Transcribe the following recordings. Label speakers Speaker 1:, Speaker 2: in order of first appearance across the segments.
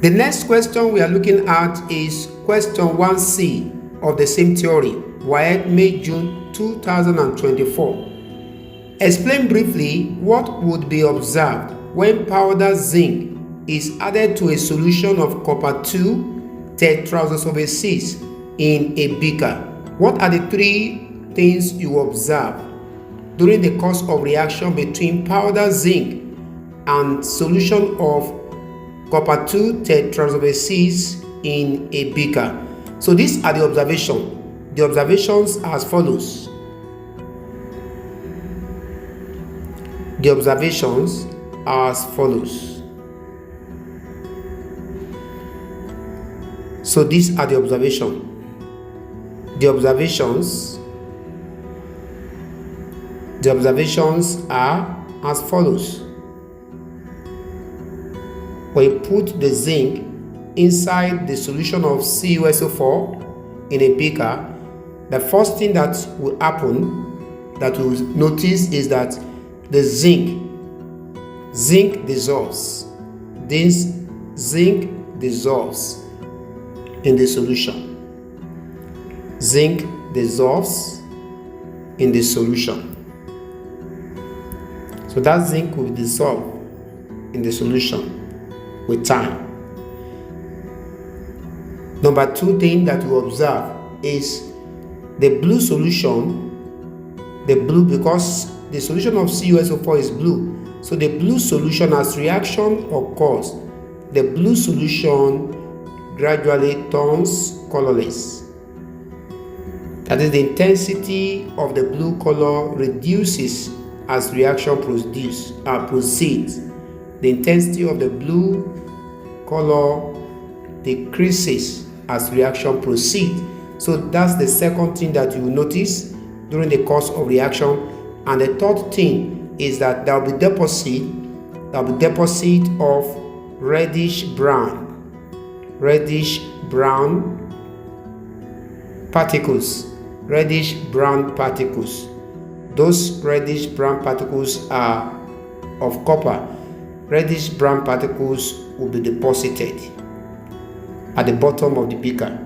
Speaker 1: The next question we are looking at is question 1C of the same theory, WAEC May-June 2024. Explain briefly what would be observed when powdered zinc is added to a solution of copper 2 tetraoxide in a beaker. What are the three things you observe during the course of reaction between powdered zinc and solution of copper 2 tetraoxide in a beaker? So these are the observations. The observations are as follows. The observations are as follows. So these are the observations. The observations are as follows. When you put the zinc inside the solution of CuSO4 in a beaker, the first thing that will happen, that we'll notice, is that the zinc dissolves. This zinc dissolves in the solution. Zinc dissolves in the solution. So that zinc will dissolve in the solution with time. Number two thing that we observe is the blue solution. The blue, because the solution of CuSO4 is blue, so the blue solution, as reaction occurs, the blue solution gradually turns colorless. That is, the intensity of the blue color reduces as reaction proceeds. The intensity of the blue color decreases as reaction proceeds. So that's the second thing that you will notice during the course of reaction. And the third thing is that there will be deposit of reddish brown particles. Those reddish brown particles are of copper. Reddish brown particles will be deposited at the bottom of the beaker.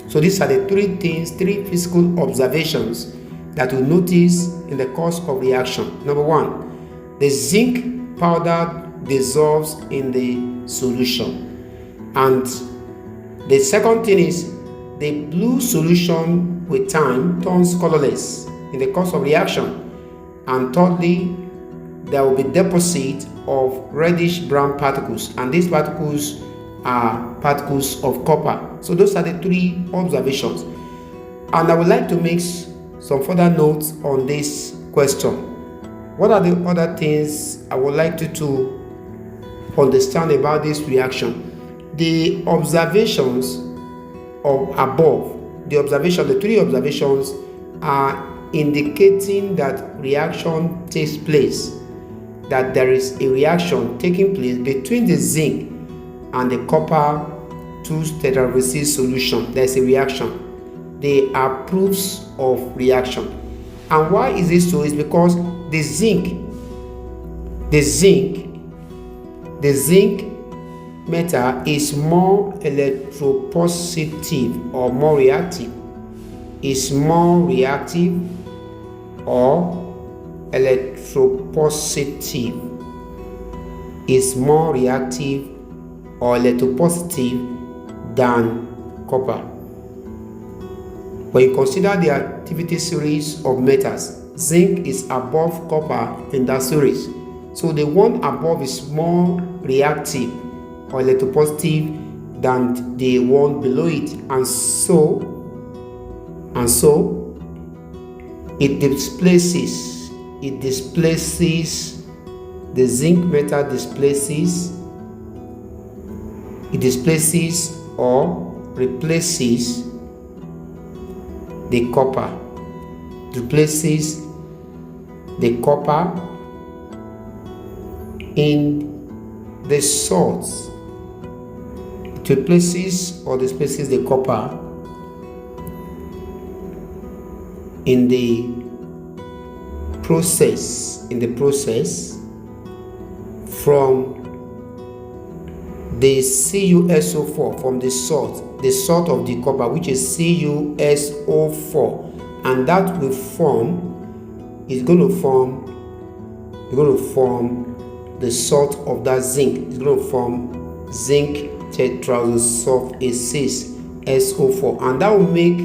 Speaker 1: So these are the three physical observations that we notice in the course of reaction. Number one, the zinc powder dissolves in the solution. And the second thing is the blue solution with time turns colorless in the course of reaction. And thirdly, there will be deposit of reddish brown particles, and these particles are particles of copper. So those are the three observations. And I would like to make some further notes on this question. What are the other things I would like you to understand about this reaction? The observations of above, the three observations are indicating that reaction takes place, that there is a reaction taking place between the zinc and the copper 2 tetraoxide solution. There's a reaction. They are proofs of reaction. And why is this so? Is because the zinc metal is more electropositive or more reactive. Is more reactive or electropositive. Is more reactive or electropositive than copper. When you consider the activity series of metals, zinc is above copper in that series. So the one above is more reactive or electropositive than the one below it, and so it displaces the zinc metal displaces or replaces the copper. In the salts. It replaces or displaces the copper in the process from the CuSO4 from the salt of the copper, which is CuSO4, and that will form the salt of that zinc. It's going to form zinc tetrasulfate SO4, and that will make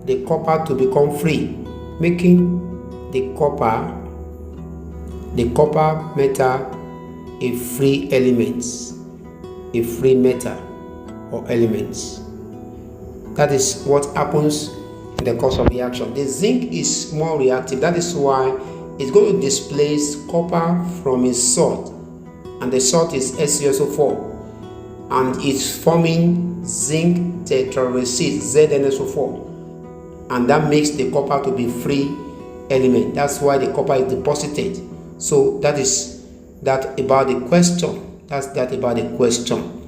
Speaker 1: the copper to become free, making the copper metal a free element, a free metal or elements. That is what happens in the course of reaction. The zinc is more reactive. That is why it's going to displace copper from its salt, and the salt is SuSO4, and it's forming zinc tetrasulfate ZnSO4, and that makes the copper to be free element. That's why the copper is deposited. So that is that about the question. That's that about the question.